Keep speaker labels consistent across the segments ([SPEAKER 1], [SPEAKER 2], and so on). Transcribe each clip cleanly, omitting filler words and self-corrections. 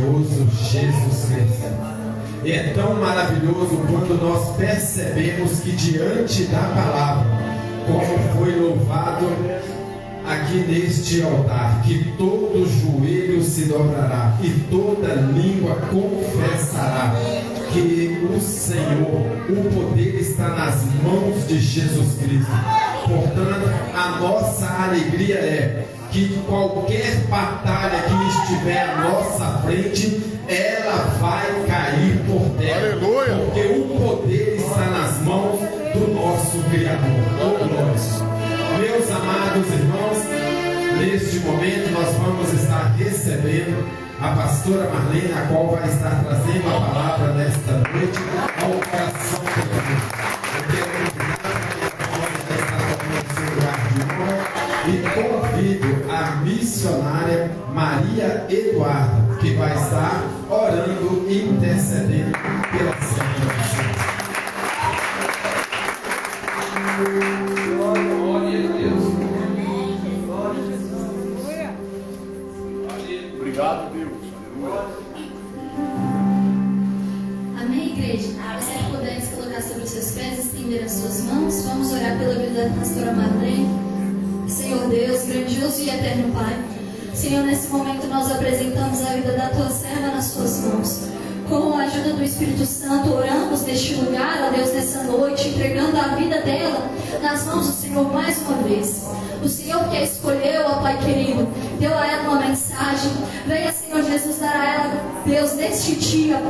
[SPEAKER 1] grandioso Jesus Cristo. E é tão maravilhoso quando nós percebemos que diante da palavra, como foi louvado aqui neste altar, que todo joelho se dobrará e toda língua confessará que o Senhor, o poder está nas mãos de Jesus Cristo. Portanto, a nossa alegria é que qualquer batalha que estiver à nossa frente, ela vai cair por terra. Aleluia. Porque o poder está nas mãos do nosso Criador. Oh, glória. Meus amados irmãos, neste momento nós vamos estar recebendo a pastora Marlene, a qual vai estar trazendo a palavra nesta noite ao coração de Deus. Eu quero e convido a missionária Maria Eduarda, que vai estar orando e intercedendo pela Santa Missão.
[SPEAKER 2] Glória a Deus. Obrigado, Deus.
[SPEAKER 3] Amém, igreja? Você puder se colocar sobre os seus pés, estender as suas mãos. Vamos orar pela vida da pastora Marlene. Senhor Deus, grandioso e eterno Pai, Senhor, nesse momento nós apresentamos a vida da tua serva nas tuas mãos. Com a ajuda do Espírito Santo, oramos neste lugar, ó Deus, nessa noite, entregando a vida dela nas mãos do Senhor mais uma vez. O Senhor que a escolheu, ó Pai querido, deu a ela uma mensagem. Venha, Senhor Jesus, dar a ela, Deus, neste dia,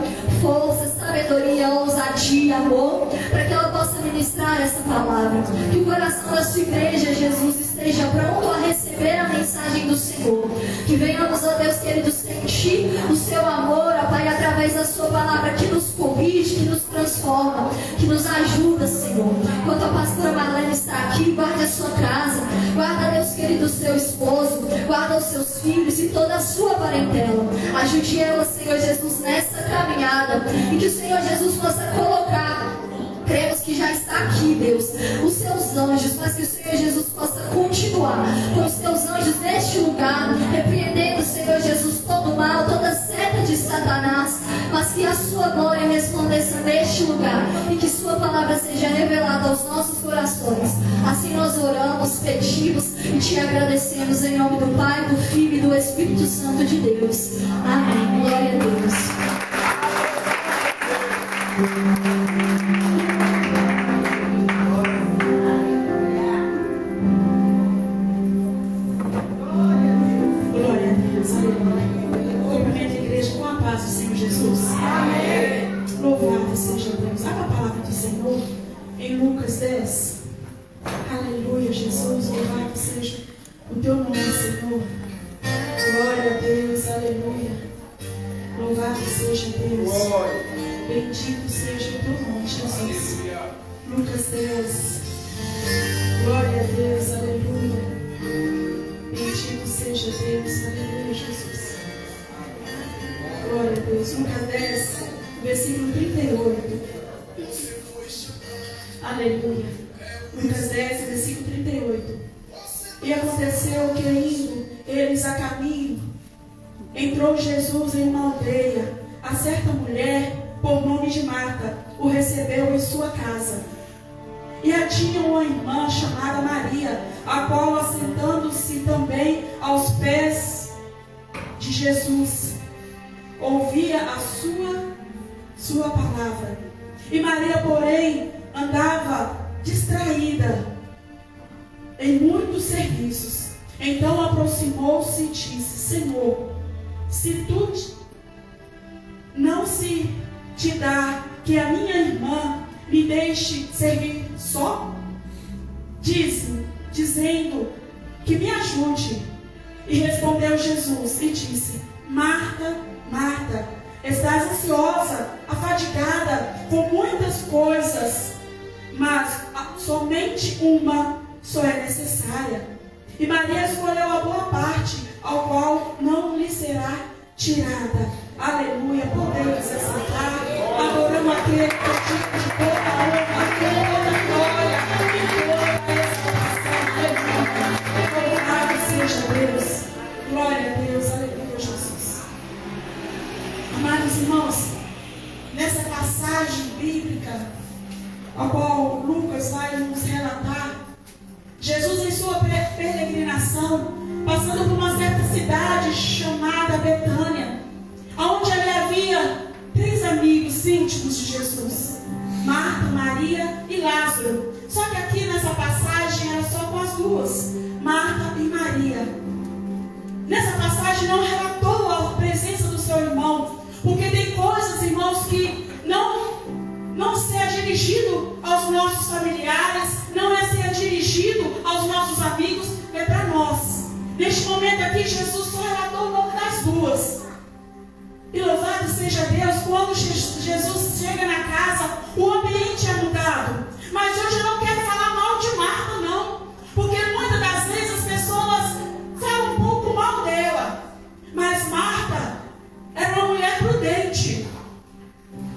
[SPEAKER 3] força, sabedoria, ousadia, amor, para que ela possa ministrar essa palavra. Que o coração da sua igreja, Jesus, esteja pronto a receber a mensagem do Senhor. Que venhamos, ó Deus querido, sentir o seu amor, ó Pai, através da sua palavra, que nos corrige, que nos transforma, que nos ajuda, Senhor. Enquanto a pastora Marlene está aqui, guarde a sua casa, guarda, Deus querido, o seu esposo, guarda os seus filhos e toda a sua parentela. Ajude ela, Senhor Jesus, nessa caminhada, e que o Senhor Jesus possa colocar, cremos que já está aqui, Deus, os seus anjos, mas que o Senhor Jesus possa continuar com os teus anjos neste lugar, repreendendo, Senhor Jesus, todo mal, toda seta de Satanás, mas que a sua glória resplandeça neste lugar e que sua palavra seja revelada aos nossos corações. Assim nós oramos, pedimos e te agradecemos em nome do Pai, do Filho e do Espírito Santo de Deus. Amém. Glória a Deus.
[SPEAKER 4] Louvado seja Deus. Abra a palavra do Senhor em Lucas 10. Aleluia, Jesus. Louvado seja o teu nome, Senhor. Glória a Deus. Aleluia. Louvado seja Deus. Bendito seja o teu nome, Jesus. Lucas 10. Glória a Deus. Aleluia. Bendito seja Deus. Aleluia, Jesus. Glória a Deus. Lucas 10. Versículo 38. Aleluia. Lucas 10, versículo 38. E aconteceu que, indo eles a caminho, entrou Jesus em uma aldeia. A certa mulher, por nome de Marta, o recebeu em sua casa. E a tinha uma irmã chamada Maria, a qual, assentando-se também aos pés de Jesus, ouvia a sua palavra. E Maria, porém, andava distraída em muitos serviços. Então aproximou-se e disse: Senhor, se tu não se te dá que a minha irmã me deixe servir só, dizendo que me ajude. E respondeu Jesus e disse: Marta, Marta, estás ansiosa, afadigada com muitas coisas, mas somente uma só é necessária. E Maria escolheu a boa parte, ao qual não lhe será tirada. Aleluia. Podemos assentar, adorando aquele que é digno de toda a honra, toda a glória e toda a exaltação. Louvado seja Deus. Glória a Deus. Aleluia, Jesus. Amados irmãos, nessa passagem bíblica, a qual Lucas vai nos relatar, Jesus em sua peregrinação, passando por uma certa cidade chamada Betânia, onde ali havia 3 amigos íntimos de Jesus, Marta, Maria e Lázaro. Só que aqui nessa passagem era só com as 2, Marta e Maria. Nessa passagem não relatou a presença do seu irmão, porque tem coisas, irmãos, que não ser dirigido aos nossos familiares, não é ser dirigido aos nossos amigos, é para nós. Neste momento aqui, Jesus só relatou o nome das 2. E louvado seja Deus, quando Jesus chega na casa, o ambiente é mudado. Mas hoje eu não quero falar mal de Marta, não. Porque muitas das vezes as pessoas falam um pouco mal dela. Mas Marta era uma mulher prudente.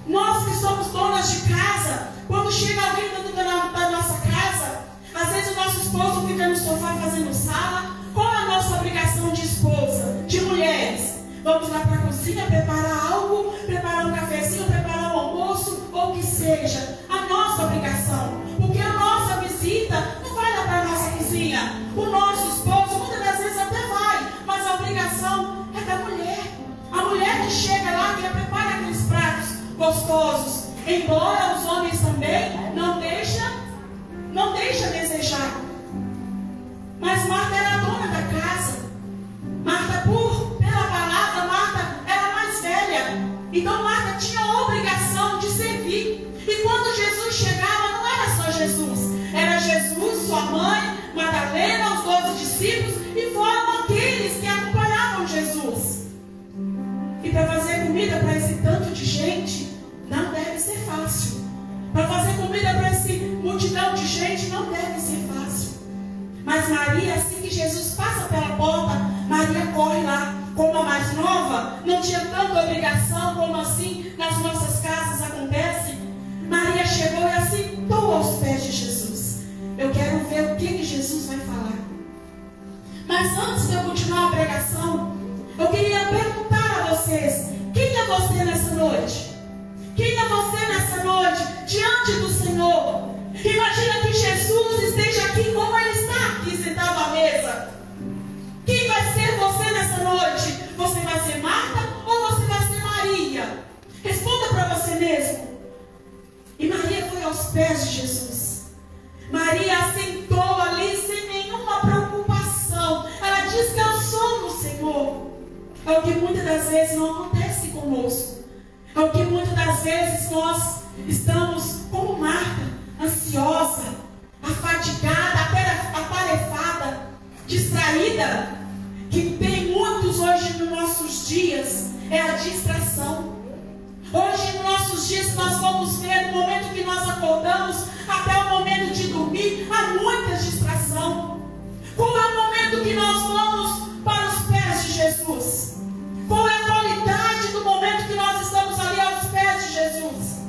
[SPEAKER 4] Nós que somos donas de casa, quando chega alguém da nossa casa, às vezes o nosso esposo fica no sofá fazendo sala. Qual é a nossa obrigação de esposa, de mulheres? Vamos lá para a cozinha, preparar algo, preparar um cafezinho, preparar um almoço, ou o que seja. A nossa obrigação. Porque a nossa visita não vai lá para a nossa cozinha. O nosso esposo, muitas das vezes até vai, mas a obrigação é da mulher. A mulher que chega lá, que prepara aqueles pratos gostosos. Embora os homens também não deixa a desejar. Mas Marta era a dona da casa. Marta, pela palavra, Marta era mais velha. Então Marta tinha a obrigação de servir. E quando Jesus chegava, não era só Jesus. Era Jesus, sua mãe, Madalena, os 12 discípulos, e foram aqueles que acompanhavam Jesus. E para fazer comida para esse tanto de gente, não deve ser fácil. Para fazer comida para essa multidão de gente, não deve ser fácil. Mas Maria, assim que Jesus passa pela porta, Maria corre lá. Como a mais nova, não tinha tanta obrigação como assim nas nossas casas acontece. Maria chegou e assentou aos pés de Jesus. Eu quero ver o que Jesus vai falar. Mas antes de eu continuar a pregação, eu queria perguntar a vocês: quem é você nessa noite? Quem é você nessa noite diante do Senhor? Imagina que Jesus esteja aqui como Ele está aqui sentado à mesa. Quem vai ser você nessa noite? Você vai ser Marta ou você vai ser Maria? Responda para você mesmo. E Maria foi aos pés de Jesus. Maria assentou ali sem nenhuma preocupação. Ela diz que eu sou no Senhor. É o que muitas das vezes não acontece conosco. É o que muitas das vezes nós estamos como Marta, ansiosa, afadigada, atarefada, distraída. Que tem muitos hoje nos nossos dias é a distração. Hoje nos nossos dias nós vamos ver, no momento que nós acordamos até o momento de dormir, há muita distração. Qual é o momento que nós vamos para os pés de Jesus? Qual é a qualidade do momento que nós estamos ali aos pés de Jesus?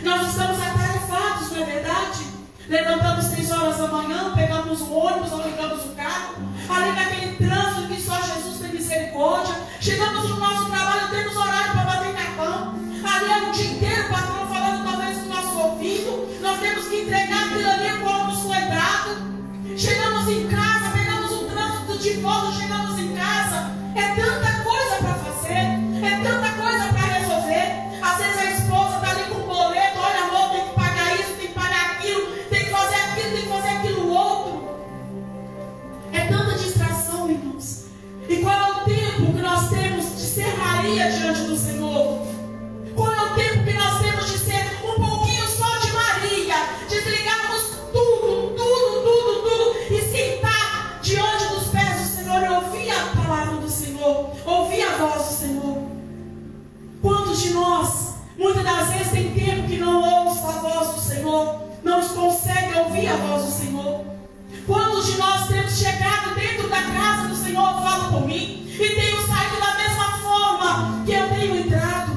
[SPEAKER 4] Nós estamos atarefados, não é verdade? Levantamos 6 horas da manhã, pegamos o ônibus ou pegamos o carro, ali naquele trânsito que só Jesus tem misericórdia. Chegamos no nosso trabalho, temos horário para bater cartão. Ali é o dia inteiro o patrão falando talvez no nosso ouvido. Nós temos que entregar aquilo ali como nos foi dado. Chegamos em casa, pegamos o trânsito de volta, chegamos em casa. É tanta coisa para fazer, é tanta coisa para resolver. Às vezes a esposa está ali com o boleto, olha amor, tem que pagar isso, tem que pagar aquilo, tem que fazer aquilo, tem que fazer aquilo outro. É tanta distração, irmãos. E qual é o tempo que nós temos de ser Maria diante do Senhor? Qual é o tempo que nós temos de ser um pouquinho só de Maria? Desligarmos tudo, e sentar diante dos pés do Senhor e ouvir a palavra do Senhor, ouvir a voz do Senhor. Quantos de nós, muitas das vezes, tem tempo que não ouça a voz do Senhor, não consegue ouvir a voz do Senhor? Quantos de nós temos chegado dentro da casa do Senhor, fala por mim, e tenho saído da mesma forma que eu tenho entrado?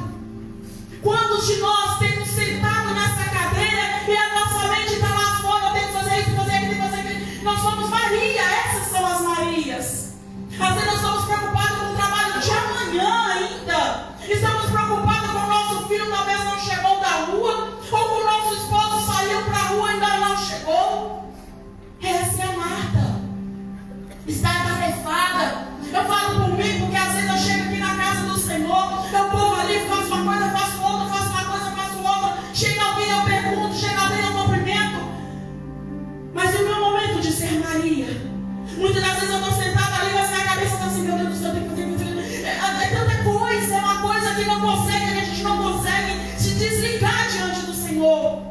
[SPEAKER 4] Quantos de nós temos sentado nessa cadeira e a nossa mente está lá fora, eu tenho que fazer isso, fazer aquilo, fazer aquilo? Nós somos Maria, essas são as Marias. Às vezes nós estamos preocupados com o trabalho de amanhã ainda. Estamos preocupados filho talvez não chegou da rua, ou que o nosso esposo saiu para a rua e ainda não chegou. Essa é a Marta. Está atarefada. Eu falo por mim, porque às vezes eu chego aqui na casa do Senhor, eu corro ali, faço uma coisa, faço outra, faço uma coisa, faço outra. Chega alguém, eu pergunto, chega alguém, eu cumprimento. Mas e o meu momento de ser Maria? Muitas das vezes eu estou sentada ali, mas minha cabeça está assim, meu Deus do céu, tem que fazer. É tanta coisa, é uma coisa que não consegue, que a gente não consegue se desligar diante do Senhor.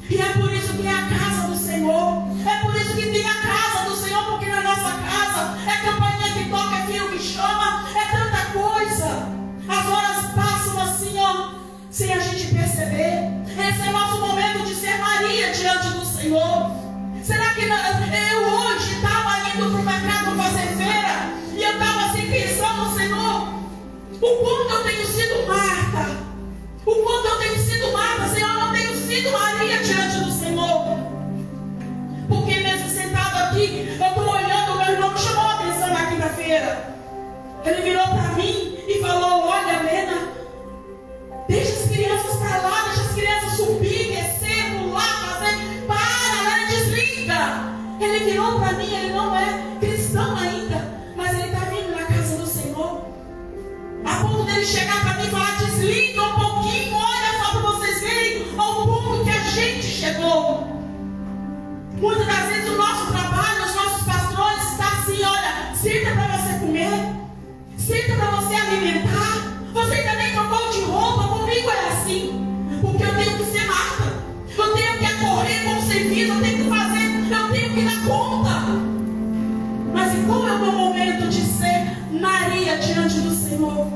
[SPEAKER 4] E é por isso que é a casa do Senhor. É por isso que tem a casa do Senhor, porque na nossa casa é campainha que toca, é filho que chama, é tanta coisa. As horas passam assim, ó, sem a gente perceber. Esse é o nosso momento de ser Maria diante do Senhor. Será que eu hoje estava indo para o mercado fazer feira e eu estava assim pensando, Senhor, o quanto eu tenho sido Marta, o quanto eu tenho sido Marta, Senhor, eu não tenho sido Maria diante do Senhor. Porque mesmo sentado aqui, eu estou olhando, o meu irmão me chamou a atenção na quinta-feira. Ele virou para mim e falou, olha, Lena, deixa as crianças para lá, deixa as crianças subir, descer, pular, fazer, para, Lena, desliga. Ele virou para mim, ele não é cristão ainda, mas ele está vindo na casa do Senhor. A ponto dele chegar para mim e falar, desliga um pouquinho, olha só para vocês verem ao ponto que a gente chegou. Muitas das vezes o nosso trabalho, os nossos pastores estão assim, olha, senta para você comer, senta para você alimentar, você também trocou de roupa, comigo é assim, porque eu tenho que ser Marta, eu tenho que correr com o serviço, eu tenho que fazer, eu tenho que dar conta. Mas e qual é o meu momento de ser Maria diante do Senhor?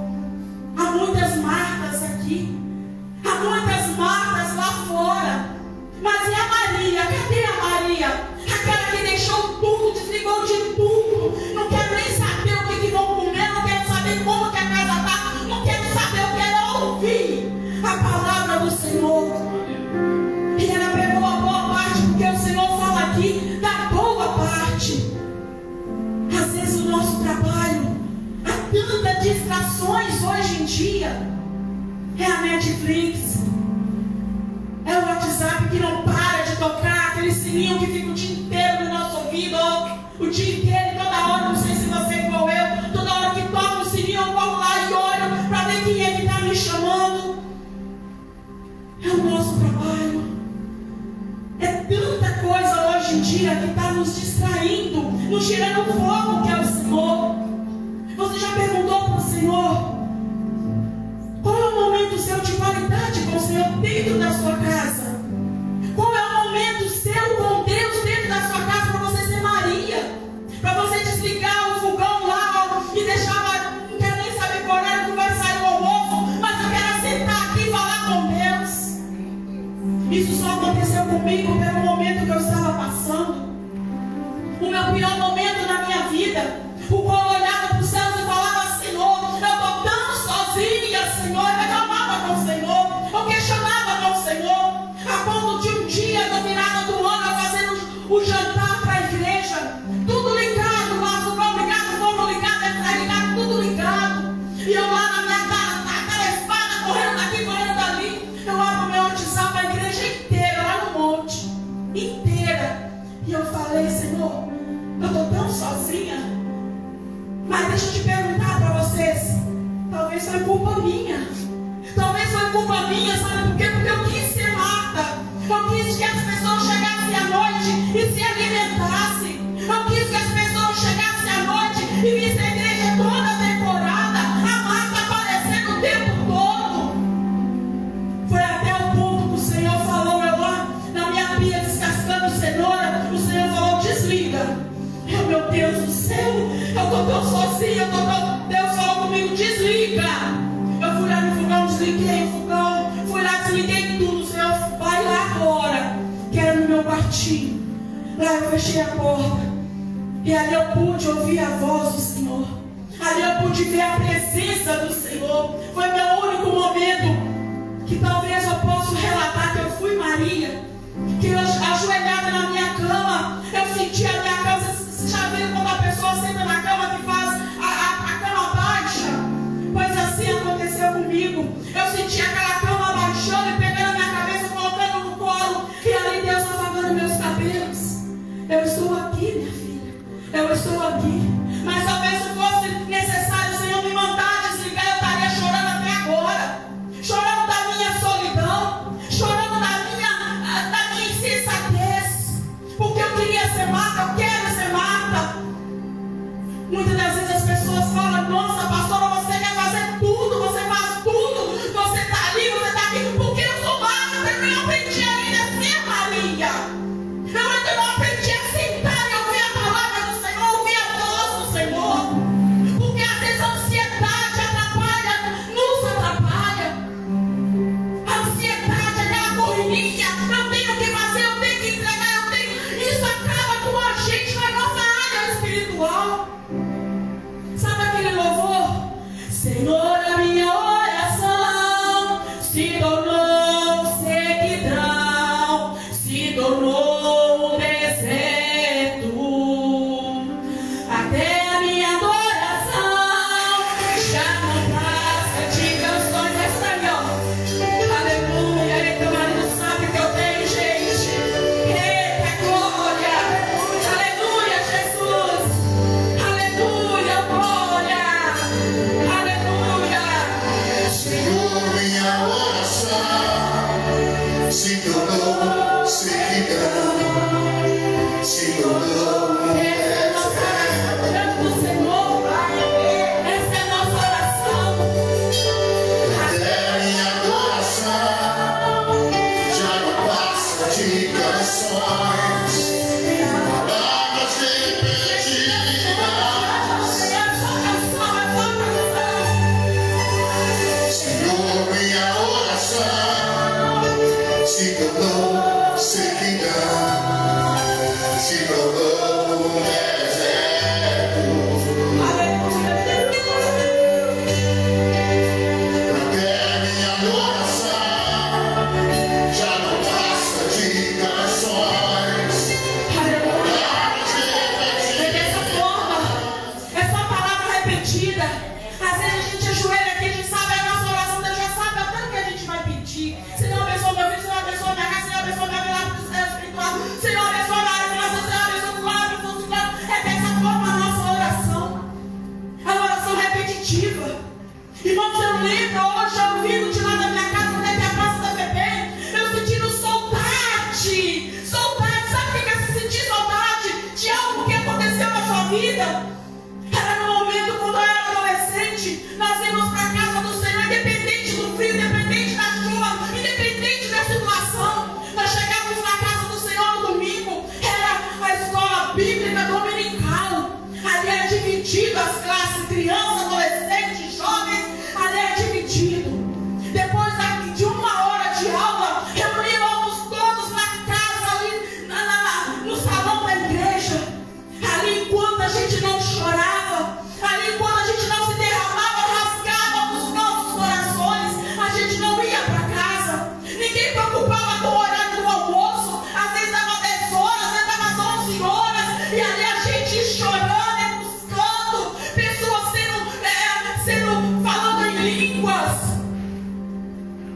[SPEAKER 4] Há muitas Martas aqui, há muitas Martas lá fora, mas e a Maria? Cadê a Maria? Aquela que deixou tudo, desligou de tudo, não quero nem saber o que vão comer, não quero saber como que a casa está, não quero saber, eu quero ouvir a palavra do Senhor. E ela pegou a boa parte, porque o Senhor fala aqui da boa parte. Às vezes o nosso trabalho, há tantas distrações hoje em dia. É a Netflix, é o WhatsApp que não para de tocar, aquele sininho que fica o dia inteiro no nosso ouvido, o dia inteiro, toda hora, não sei se você é igual eu, toda hora que toca o sininho eu vou lá e olho para ver quem é que está me chamando. É o nosso trabalho. É tanta coisa hoje em dia que está nos distraindo, nos tirando o foco que é o Senhor. Você já perguntou para o Senhor qual é o momento seu de qualidade com o Senhor dentro da sua casa? Qual é o momento seu com Deus dentro da sua casa para você ser Maria? Para você desligar o fogão lá e deixar, não quero nem saber qual horário que vai sair o almoço, mas eu quero sentar aqui e falar com Deus. Isso só aconteceu comigo pelo momento que eu estava passando. O meu pior momento na minha vida, o qual eu olhava para os céus e falava, Senhor, eu estou tão sozinha, Senhor. Eu reclamava com o Senhor, eu questionava com o Senhor, a ponto de um dia, na virada do ano, eu fazendo o jantar para a igreja, tudo ligado, lá, fogão ligado, forno ligado, air ligado, tudo ligado. E eu lá na minha casa, tarefada, correndo daqui, correndo dali. Eu abro meu WhatsApp, a igreja inteira, lá no monte, inteira. E eu falei, Senhor, eu estou tão sozinha. Mas deixa eu te perguntar para vocês, talvez foi culpa minha. Talvez foi culpa minha, sabe por quê? Porque eu quis ser Marta. Eu quis que as pessoas chegassem à noite e se alimentassem. Eu quis que as pessoas chegassem à noite e vissem a igreja toda decorada, a Marta aparecendo o tempo todo. Foi até o ponto que o Senhor falou, eu lá na minha pia descascando cenoura, o Senhor falou, desliga. Meu Deus do céu, eu estou tão sozinha, Deus falou comigo, desliga. Eu fui lá no fogão, desliguei o fogão, fui lá, desliguei tudo. Senhor, vai lá agora, que era no meu quartinho. Lá eu fechei a porta, e ali eu pude ouvir a voz do Senhor, ali eu pude ver a presença do Senhor. Foi meu único momento que talvez eu possa relatar que eu fui Maria, que eu ajoelhada na minha cama, eu senti a minha cama. Você já viu quando a pessoa senta na cama que faz a cama baixa? Pois assim aconteceu comigo. Eu senti aquela cama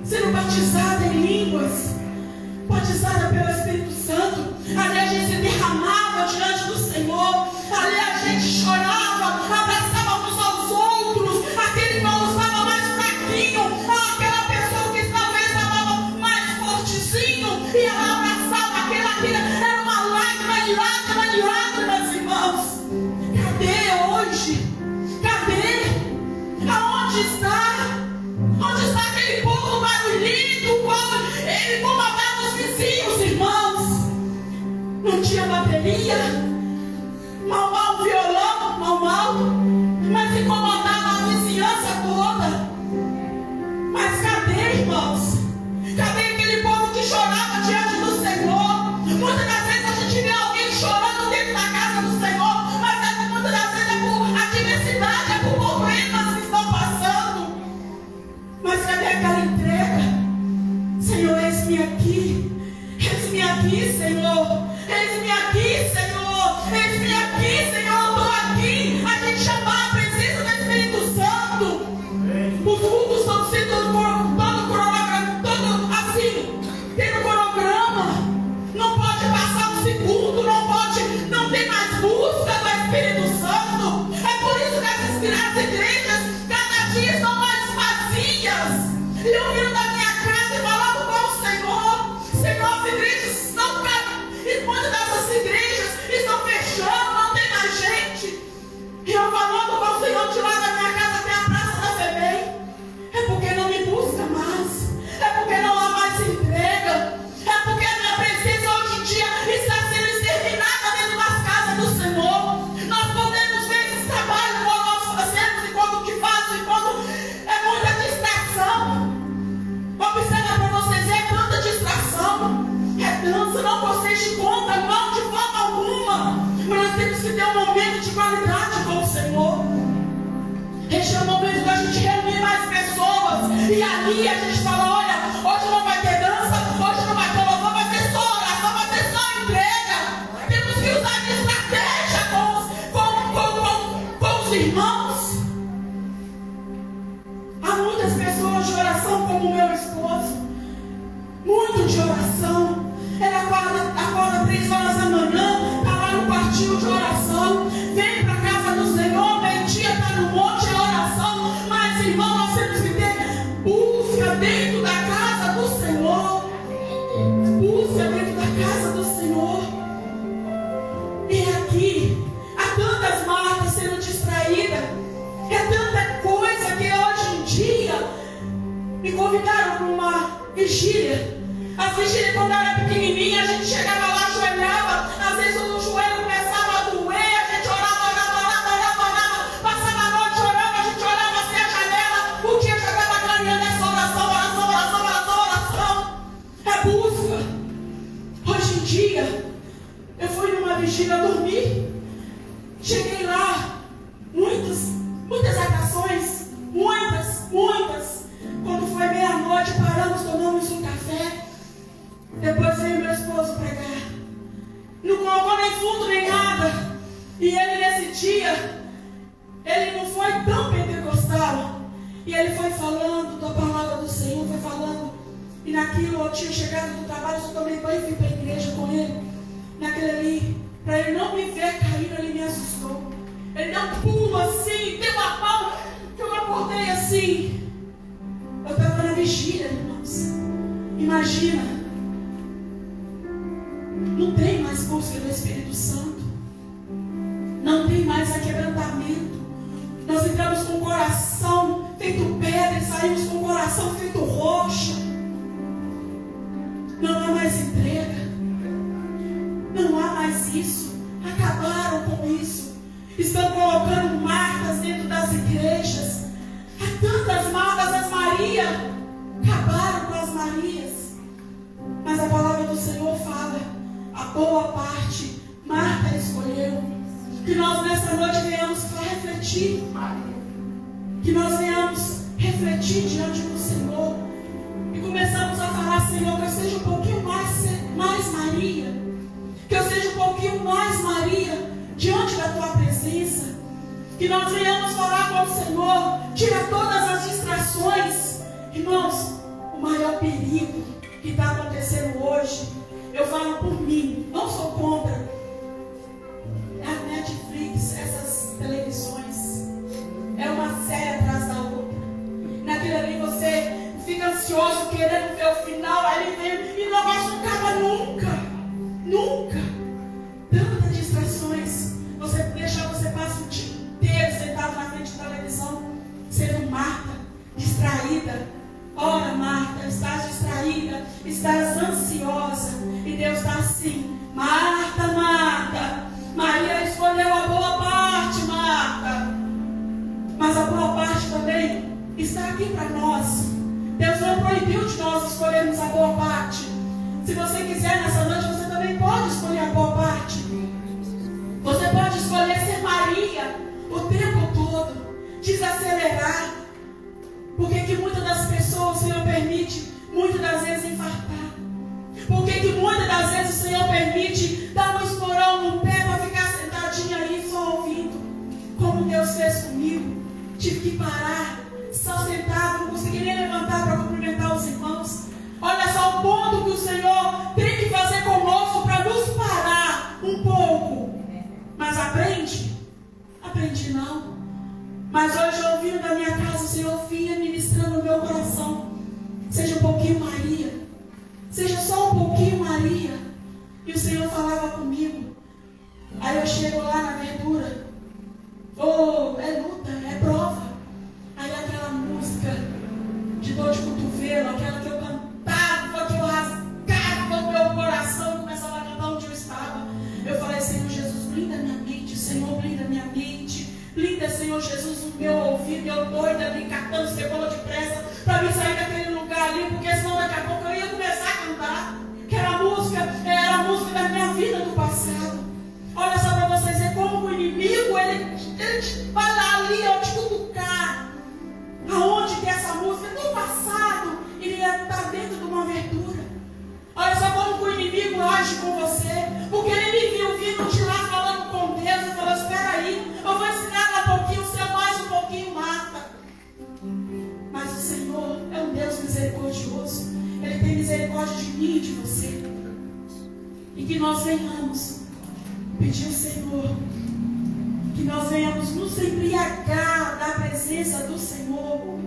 [SPEAKER 4] sendo batizada em línguas, batizada pelo Espírito Santo. Ali a gente se derramava diante do Senhor, ali a gente chorava, abraçava uns aos outros, aquele irmão estava mais fraquinho, aquela pessoa que talvez estava mais fortezinho, e ela abraçava aquele, era uma lágrima de lágrimas, irmãos. Cadê hoje? Cadê? Aonde está? Onde está aquele povo barulhento, quando ele comandava os vizinhos, irmãos? Não tinha bateria, mal violão, mal, mas incomodava a vizinhança toda. Mas cadê, irmãos? Cadê aquele povo que chorava diante do Senhor? Muitas das vezes a gente vê alguém chorando dentro da casa do Senhor, mas muitas das vezes é por adversidade, é por problemas que estão passando. Mas cadê aquela entrega? Senhor, eis-me aqui, Senhor. Eis-me aqui, Senhor. Eis-me aqui, Senhor. Eu estou aqui. A gente chamar a presença do Espírito Santo. Os cultos estão sendo todo assim, tendo cronograma. Não pode passar um segundo, não tem mais busca do Espírito Santo. É por isso que as igrejas cada dia estão mais vazias. E eu vim da minha casa e falava com o Senhor, as igrejas estão, e muitas dessas igrejas estão fechando, não tem mais gente. E eu falando com o Senhor de lá da minha casa até a Praça da FEBEM, é porque não me busca mais, é porque não há mais entrega, é porque a minha presença hoje em dia está sendo exterminada dentro das casas do Senhor. Nós podemos ver esse trabalho quando nós fazemos e quando que fazemos e quando é muita distração. Observa para vocês, é tanta distração, é dança, não vocês de conta, não de forma alguma. Mas nós temos que ter um momento de qualidade com o Senhor. Este é o momento da gente reunir mais pessoas. E ali a gente fala, olha, hoje não vai ter dança, hoje não vai ter louvor, vai ter só oração, vai ter só entrega. Temos que usar de estratégia com os irmãos. Há muitas pessoas de oração como o meu esposo. Muito de oração. Ele acorda 3 horas da manhã, está lá no quartinho de oração. Vem para a casa do Senhor, meio-dia está no monte de oração. Mas, irmão, nós temos que ter busca dentro da casa do Senhor. Busca dentro da casa do Senhor. E aqui, há tantas marcas sendo distraídas. É tanta coisa que hoje em dia me convidaram para uma vigília. As vigílias, quando eu era pequenininha, a gente chegava lá, ajoelhava. Às vezes o joelho começava a doer, a gente orava. Passava a noite orando, a gente orava assim a janela. O dia já estava caminhando essa oração. É busca. Hoje em dia, eu fui numa vigília dormir. Cheguei lá, muitas orações, muitas. Quando foi meia-noite, paramos, tomamos um café. Depois veio meu esposo pregar. Não colocou nem fundo nem nada. E ele nesse dia, ele não foi tão pentecostal. E ele foi falando da palavra do Senhor, foi falando. E naquilo eu tinha chegado do trabalho, só tomei banho e fui para a igreja com ele. Naquele ali, para ele não me ver cair, ele me assustou. Ele deu um pulo assim, deu uma palma, que eu acordei assim. Eu estava na vigília, irmãos. Imagina. Não tem mais busca do Espírito Santo. Não tem mais aquebrantamento. Nós entramos com o coração feito pedra e saímos com o coração feito rocha. Não há mais entrega. Não há mais isso. Acabaram com isso. Estão colocando marcas dentro das igrejas. Há tantas marcas, as Marias. Acabaram com as Marias. Mas a palavra do Senhor fala: a boa parte, Marta escolheu. Que nós nessa noite venhamos para refletir. Que nós venhamos refletir diante do Senhor. E começamos a falar: Senhor, que eu seja um pouquinho mais Maria. Que eu seja um pouquinho mais Maria diante da tua presença. Que nós venhamos falar com o Senhor. Tira todas as distrações. Irmãos, o maior perigo que está acontecendo hoje, eu falo por mim, não sou contra, é a Netflix, essas televisões, é uma série atrás da outra. Naquilo ali você fica ansioso, querendo ver o final, aí vem, e o negócio não acaba nunca, nunca. Tantas distrações, você passa o dia inteiro sentado na frente da televisão, sendo Marta, distraída. Ora, Marta, estás distraída, estás ansiosa, e Deus está assim: Marta, Marta, Maria escolheu a boa parte, Marta. Mas a boa parte também está aqui para nós. Deus não proibiu de nós escolhermos a boa parte. Se você quiser nessa noite, você também pode escolher a boa parte. Você pode escolher ser Maria o tempo todo, desacelerar. Porque que muitas das pessoas o Senhor permite, muitas das vezes, infartar? Porque que muitas das vezes o Senhor permite dar um esporão no pé para ficar sentadinha aí só ouvindo? Como Deus fez comigo. Tive que parar, só sentado, não consegui nem levantar para cumprimentar os irmãos. Olha só o ponto que o Senhor tem que fazer conosco para nos parar um pouco. Mas aprende? Aprendi não. Mas hoje, ouvindo da minha casa, o Senhor vinha ministrando no meu coração. Seja um pouquinho Maria. Seja só um pouquinho Maria. E o Senhor falava comigo. Aí eu chego lá na verdura. Oh, é luta, é prova. Aí aquela música de dor de cotovelo, aquela que eu cantava, que eu rasgava o meu coração e começava a cantar onde eu estava. Eu falei: Senhor Jesus, blinda minha mente. Senhor, blinda minha mente. Blinda, Senhor Jesus, o meu ouvido. Eu doida ali catando cebola de pressa para me sair daquele lugar ali, porque senão daqui a pouco eu ia começar a cantar. Que era a música da minha vida do passado. Olha só para vocês verem como o inimigo, ele vai lá ali, ó, te cutucar. Aonde que é essa música? No passado, ele ia estar dentro de uma verdura. Olha só como o inimigo age com você. Porque ele me viu vindo de lá falando com Deus e falou: espera aí, eu vou ensinar um pouquinho, o Senhor mais um pouquinho mata. Mas o Senhor é um Deus misericordioso. Ele tem misericórdia de mim e de você. E que nós venhamos pedir ao Senhor, que nós venhamos nos embriagar da presença do Senhor,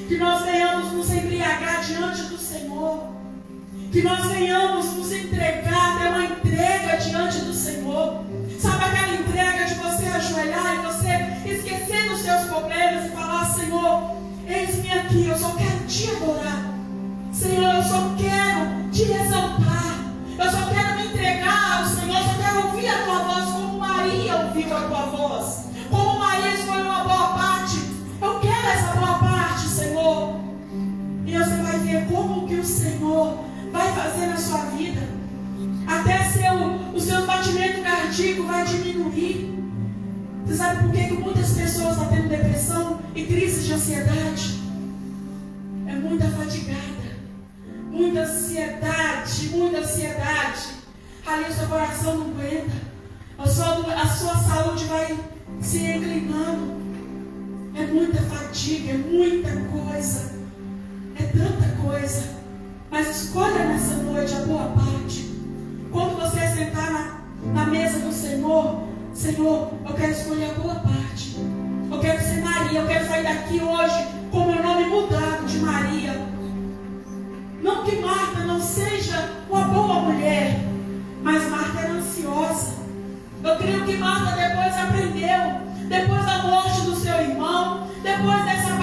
[SPEAKER 4] que nós venhamos nos embriagar diante do Senhor, que nós venhamos nos entregar, ter uma entrega diante do Senhor. Sabe aquela entrega de você ajoelhar e você esquecer dos seus problemas e falar: Senhor, eis-me aqui, eu só quero te adorar. Senhor, eu só quero te exaltar. Eu só quero me entregar ao Senhor, eu só quero ouvir a tua voz como Maria ouviu a tua voz. Como Maria escolheu uma boa parte. Eu quero essa boa parte, Senhor. E você vai ver como que o Senhor vai fazer na sua vida. Até o seu batimento cardíaco vai diminuir. Você sabe por que muitas pessoas estão tendo depressão e crise de ansiedade? É muita fatigada, muita ansiedade, muita ansiedade. Ali o seu coração não aguenta, a sua saúde vai se inclinando. É muita fadiga, é muita coisa, é tanta coisa. Mas escolha nessa noite a boa parte. Quando você sentar na mesa do Senhor: Senhor, eu quero escolher a boa parte. Eu quero ser Maria, eu quero sair daqui hoje com meu nome mudado de Maria. Não que Marta não seja uma boa mulher, mas Marta era ansiosa. Eu creio que Marta depois aprendeu, depois da morte do seu irmão, depois dessa